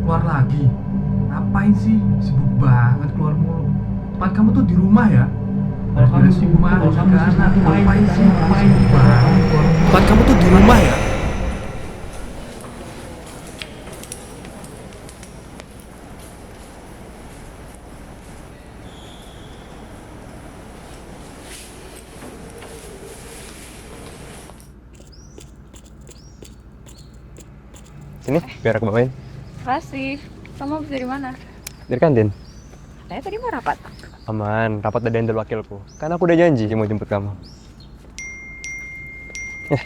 Keluar lagi? Ngapain sih? Sibuk banget keluar mulu. Tempat kamu tuh di rumah ya? Kalau kamu sibuk banget kan? Ngapain sih? Sibuk banget keluar mulu. Tempat kamu tuh di rumah ya? Sini, biar aku bawain. Makasih. Kamu habis dari mana? Dari kantin. Katanya tadi mau rapat. Aman, rapat ada yang wakilku. Kan aku udah janji mau jemput kamu. Eh,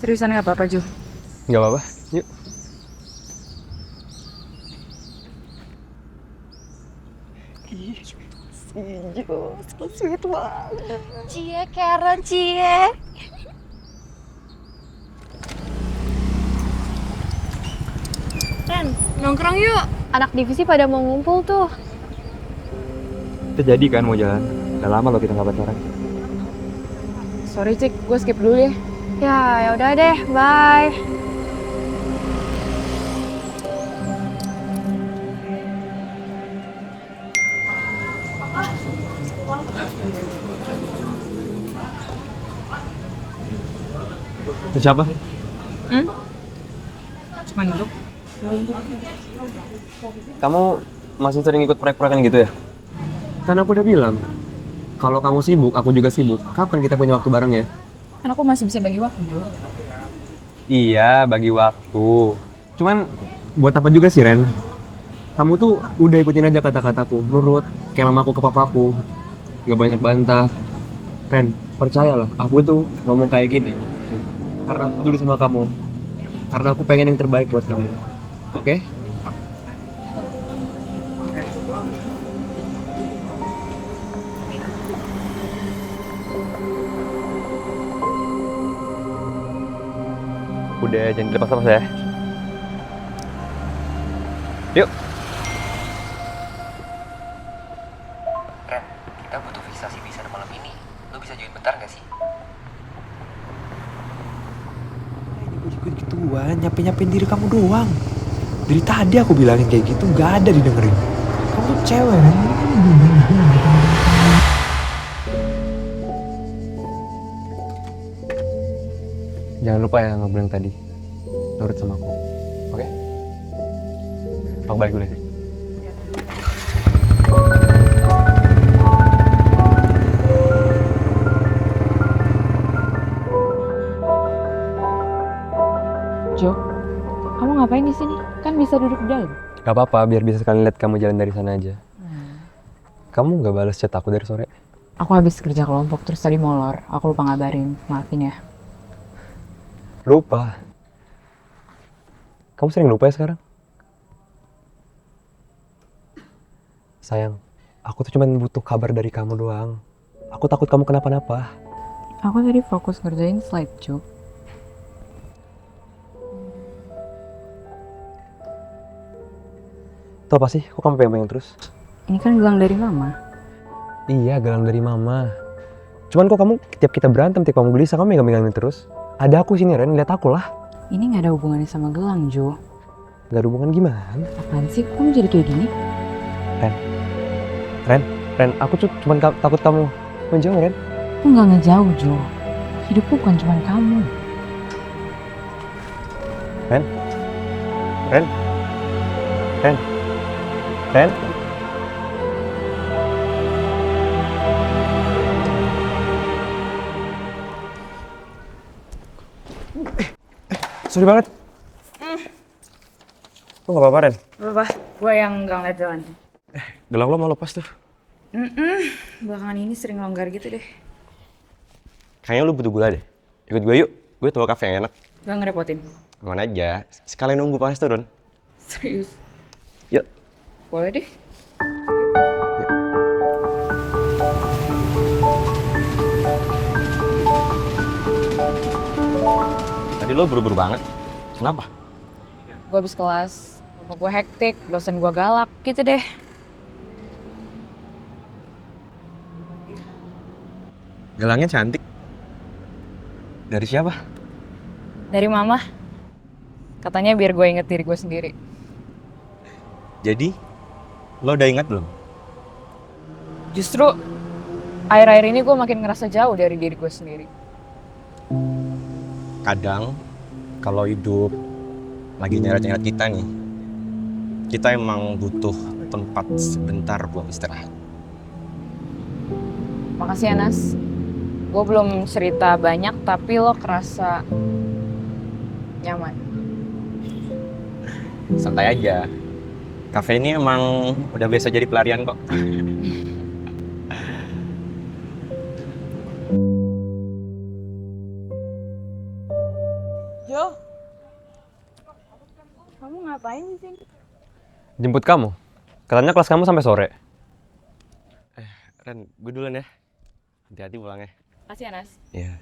Seriusan nggak apa-apa, Ju? nggak apa-apa. Yuk. So sweet banget. Cie, Karen, Cie. Ren, nongkrong yuk. Anak divisi pada mau ngumpul tuh. Kita jadi kan mau jalan. Udah lama loh kita nggak pacaran. Sorry, Cik. Gue skip dulu deh. Ya udah deh. Bye. Itu siapa? Cuma duduk. Kamu masih sering ikut proyek-proyekan gitu ya? Kan aku udah bilang, kalau kamu sibuk, aku juga sibuk. Kapan kita punya waktu bareng ya? Kan aku masih bisa bagi waktu. Iya, bagi waktu. Cuman, buat apa juga sih, Ren? Kamu tuh udah ikutin aja kata-kataku, nurut, kayak mamaku ke papaku. Gak banyak bantah. Ren, percayalah, aku tuh ngomong kayak gini. Karena aku peduli sama kamu. Karena aku pengen yang terbaik buat kamu. Oke? Udah, jangan dilepas-lepas ya. Yuk. Ren, kita butuh visa sih bisa malam ini. Lo bisa join bentar gak sih? Ini gue gituan, nyapain diri kamu doang. Dari tadi aku bilangin kayak gitu, gak ada didengerin. Kamu tuh cewek, kan? Jangan lupa ya yang bilang tadi. Nurut sama aku. Oke? Aku balik dulu ya. Jo, kamu ngapain di sini? Kan bisa duduk di dalam. Gak apa-apa, biar bisa sekalian lihat kamu jalan dari sana aja. Kamu gak balas chat aku dari sore? Aku habis kerja kelompok terus tadi molor. Aku lupa ngabarin. Maafin ya. Lupa. Kamu sering lupa ya sekarang? Sayang, aku tuh cuma butuh kabar dari kamu doang. Aku takut kamu kenapa-napa. Aku tadi fokus ngerjain slide, Jo. Tuh apa sih? Kok kamu pengen terus? Ini kan gelang dari mama. Iya, gelang dari mama. Cuman kok kamu tiap kita berantem, tiap kamu gelisah, kamu megang-megangin terus? Ada aku sini, Ren. Lihat aku lah. Ini nggak ada hubungannya sama gelang, Jo. Gak ada hubungan gimana? Apaan sih? Kok kamu jadi kayak gini? Ren, aku tuh cuman takut kamu menjauh, Ren. Aku nggak ngejauh, Jo. Hidupku bukan cuma kamu. Ren. Ren. Ren. Ren. Sorry banget. Lu gak apa-apa, Ren? Apa? Gue yang nggak ngeliat jalan. Gelang lo mau lepas tuh. Belakangan ini sering longgar gitu deh. Kayaknya lu butuh gula deh. Ikut gue yuk. Gue tahu kafe yang enak. Gak ngerepotin. Aman aja. Sekalian nunggu panas turun. Serius. Yuk. Boleh deh. Tadi lo buru-buru banget. Kenapa? Gue habis kelas. Kelompok gue hektik. Dosen gue galak. Gitu deh. Gelangnya cantik. Dari siapa? Dari mama. Katanya biar gue inget diri gue sendiri. Jadi, lo udah ingat belum? Justru akhir-akhir ini gue makin ngerasa jauh dari diri gue sendiri. Kadang, kalau hidup lagi nyeret-nyeret kita nih, kita emang butuh tempat sebentar buat istirahat. Makasih ya Nas. Gue belum cerita banyak tapi lo kerasa nyaman. Santai aja. Kafe ini emang udah biasa jadi pelarian kok. Jo, kamu ngapain di sini? Jemput kamu. Katanya kelas kamu sampai sore. Ren, gue duluan ya. Hati-hati pulangnya. Makasih ya Nas. Iya.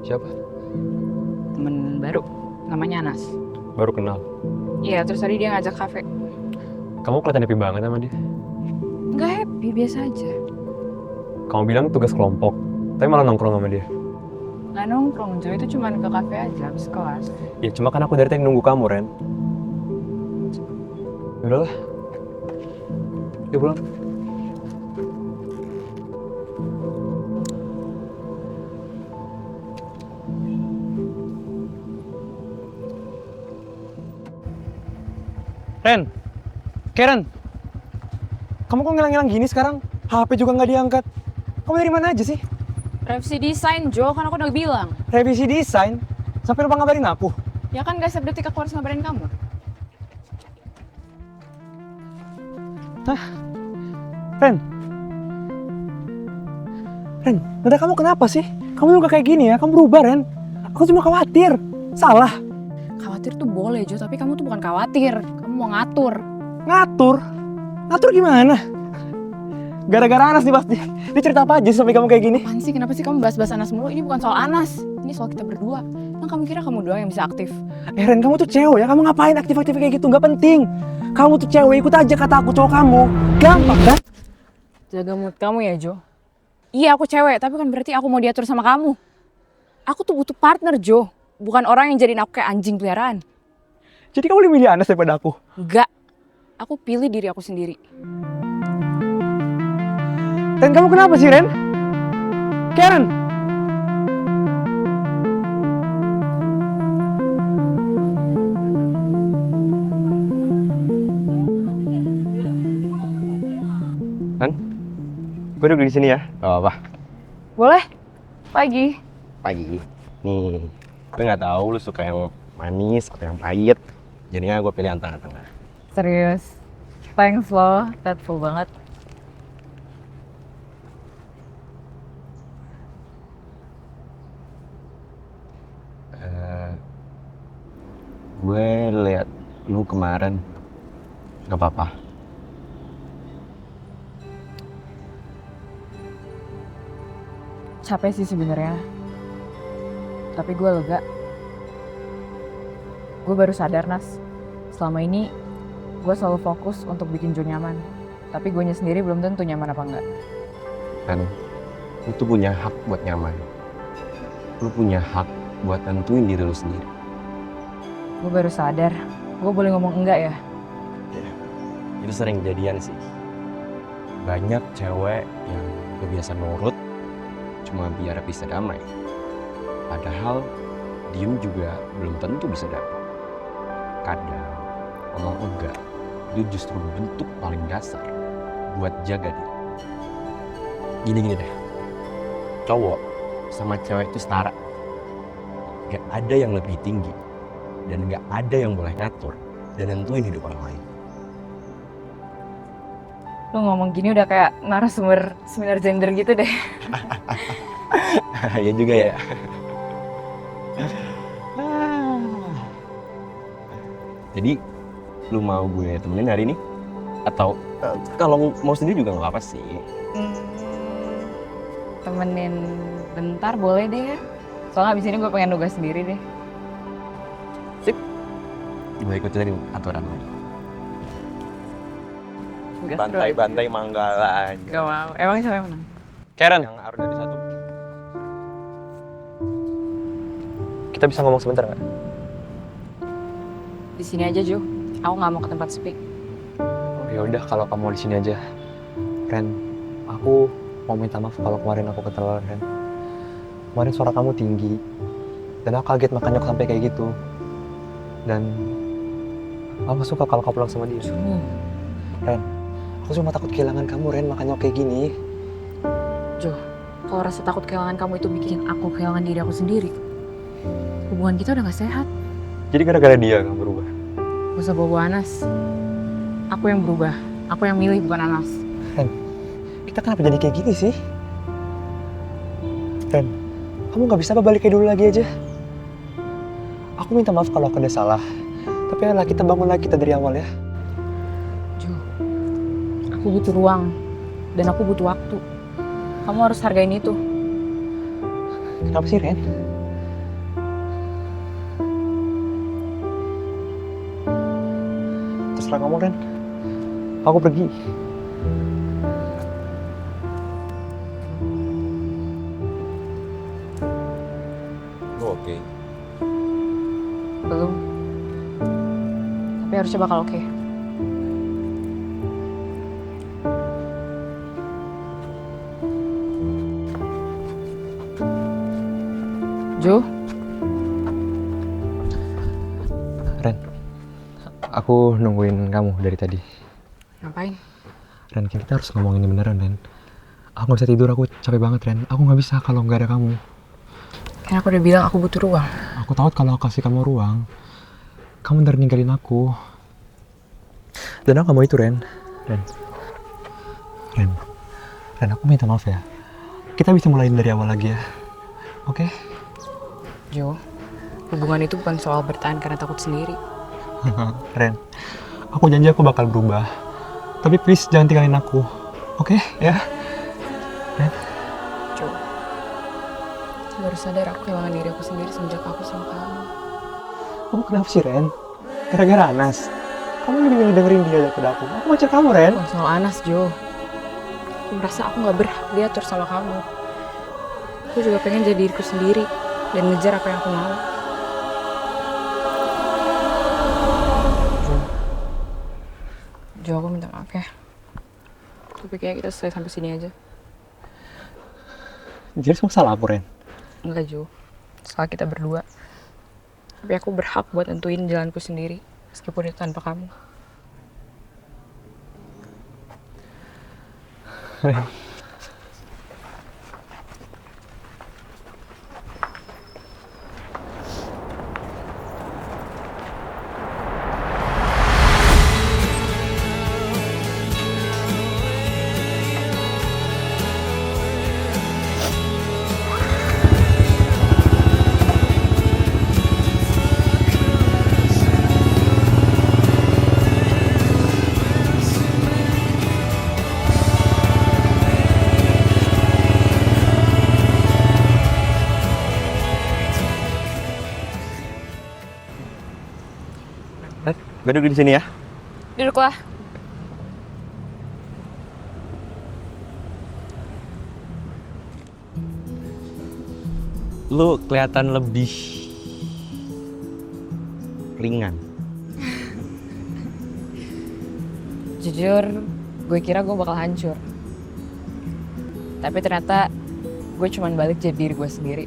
Siapa? Temen baru, namanya Anas. Baru kenal. Iya, terus tadi dia ngajak kafe. Kamu kelihatan happy banget sama dia. Nggak happy, biasa aja. Kamu bilang tugas kelompok, tapi malah nongkrong sama dia. Nggak nongkrong, Jo. Itu cuma ke kafe aja, habis kelas. Ya cuma kan aku dari tadi nunggu kamu, Ren. Udahlah. Yuk pulang. Ren, Karen, kamu kok ngilang-ngilang gini sekarang? HP juga nggak diangkat. Kamu dari mana aja sih? Revisi desain, Jo. Kan aku udah bilang. Revisi desain? Sampai lupa ngabarin aku? Ya kan gak setiap detik aku harus ngabarin kamu. Ren, Nada kamu kenapa sih? Kamu juga kayak gini ya, kamu berubah Ren. Aku cuma khawatir, salah. Khawatir tuh boleh, Jo. Tapi kamu tuh bukan khawatir. Kamu mau ngatur. Ngatur? Ngatur gimana? Gara-gara Anas nih pasti. Dia cerita apa aja sampai kamu kayak gini? Apaan sih? Kenapa sih kamu bahas-bahas Anas mulu? Ini bukan soal Anas. Ini soal kita berdua. Emang kamu kira kamu doang yang bisa aktif? Ren, kamu tuh cewek ya, kamu ngapain aktif-aktif kayak gitu? Gak penting. Kamu tuh cewek, ikut aja kata aku cowok kamu. Gampang kan? Jaga mood kamu ya, Jo. Iya, aku cewek. Tapi kan berarti aku mau diatur sama kamu. Aku tuh butuh partner, Jo. Bukan orang yang jadiin aku kayak anjing peliharaan. Jadi kamu lebih milih Anas daripada aku? Enggak. Aku pilih diri aku sendiri. Ren, kamu kenapa sih, Ren? Karen! Ren, gue duduk di sini ya. Oh, apa? Boleh? Pagi. Pagi. Nih, gue nggak tahu lu suka yang manis atau yang pahit. Jadinya gue pilih yang tengah-tengah. Serius. Thanks loh. Thoughtful banget. Gue lihat lu kemarin, nggak apa-apa. Capek sih sebenarnya. Tapi gue lega. Gue baru sadar, Nas. Selama ini gue selalu fokus untuk bikin Jo nyaman. Tapi gue sendiri belum tentu nyaman apa enggak. Kan, lu tuh punya hak buat nyaman. Lu punya hak buat tentuin diri lu sendiri. Gue baru sadar. Gue boleh ngomong enggak ya? Itu sering kejadian sih. Banyak cewek yang kebiasa nurut cuma biar bisa damai. Padahal diem juga belum tentu bisa damai. Kadang ngomong enggak itu justru bentuk paling dasar buat jaga diri. Gini deh, cowok sama cewek itu setara. Gak ada yang lebih tinggi dan gak ada yang boleh ngatur dan nentuin hidup orang lain. Lu ngomong gini udah kayak narasumber seminar gender gitu deh. Ya juga ya. Jadi lu mau gue temenin hari ini? Atau kalau mau sendiri juga nggak apa-apa sih. Temenin bentar boleh deh ya. Soalnya abis ini gue pengen nugas sendiri deh. Sip. Gue ikutin aturan lagi. Nugas Bantai-bantai Manggalan. Gak mau. Emang siapa yang menang? Karen yang harus dari satu. Kita bisa ngomong sebentar nggak? Di sini aja Jo, aku nggak mau ke tempat sepi. Oh, ya udah kalau kamu di sini aja. Ren, aku mau minta maaf kalau kemarin aku keterlaluan, Ren. Kemarin suara kamu tinggi, dan aku kaget makanya aku sampai kayak gitu. Dan aku suka kalau kamu pulang sama dia. Ren, aku cuma takut kehilangan kamu, Ren, makanya aku kayak gini. Jo, kalau rasa takut kehilangan kamu itu bikin aku kehilangan diri aku sendiri. Hubungan kita udah gak sehat. Jadi gara-gara dia kamu berubah? Gak usah bawa Anas. Aku yang berubah. Aku yang milih bukan Anas. Ren, kita kenapa jadi kayak gini sih? Ren, kamu gak bisa apa balik kayak dulu lagi aja? Aku minta maaf kalau aku udah salah. Tapi ayolah kita bangun lagi kita dari awal ya. Jo, aku butuh ruang. Dan aku butuh waktu. Kamu harus hargain itu. Kenapa sih, Ren? Terserah kamu, Ren. Aku pergi. Oke. Belum. Tapi harusnya bakal oke. Jo, Ren, aku nungguin kamu dari tadi. ngapain? Ren, kita harus ngomongin ini beneran, Ren. Aku gak bisa tidur, aku capek banget, Ren. Aku gak bisa kalau gak ada kamu. Kan aku udah bilang aku butuh ruang. Aku tahu kalau aku kasih kamu ruang, kamu ntar ninggalin aku. Dan aku gak mau itu, Ren. Ren, aku minta maaf ya. Kita bisa mulai dari awal lagi ya. Oke? Jo, hubungan itu bukan soal bertahan karena takut sendiri. Ren, aku janji aku bakal berubah. Tapi please jangan tinggalin aku. Oke? Ya? Ren? Jo, baru sadar aku kehilangan diri aku sendiri semenjak aku sama kamu. Kamu kenapa sih, Ren? Gara-gara Anas? Kamu lebih milih dengerin dia daripada aku. Aku pacar kamu, Ren. Bukan soal Anas, Jo. Aku merasa aku gak berhak diatur sama kamu. Aku juga pengen jadi diriku sendiri dan ngejar apa yang aku mau. Jo, aku minta maaf ya. Tapi kayak kita selesai sampai sini aja. Jadi semua salah aku, Ren. Enggak, Jo. Soal kita berdua. Tapi aku berhak buat nentuin jalanku sendiri. Meskipun itu tanpa kamu. Ren. Gue duduk di sini ya. Duduklah. Lu kelihatan lebih ringan. Jujur, gue kira gue bakal hancur. Tapi ternyata gue cuman balik jadi diri gue sendiri.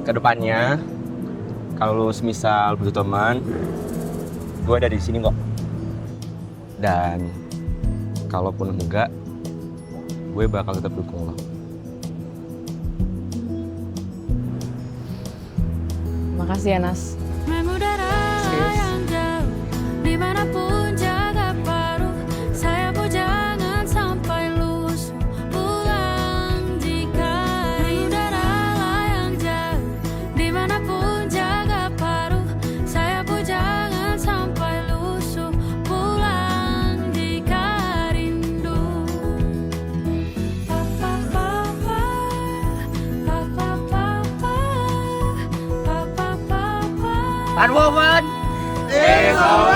Kedepannya, kalau lu semisal butuh teman, gue ada di sini kok. Dan kalaupun enggak, gue bakal tetap dukung lo. Makasih ya, Nas. Mengudara Serius. yang jauh, dimanapun jaga paruh. Sayapmu jangan sampai lusuh pulang jika mengudara yang jauh, dimanapun jaga paruh. Sayapmu jangan sampai lusuh pulang jika rindu. Pa pa pa pa, pa pa pa pa, pa pa pa pa. Pan woman. It's alright.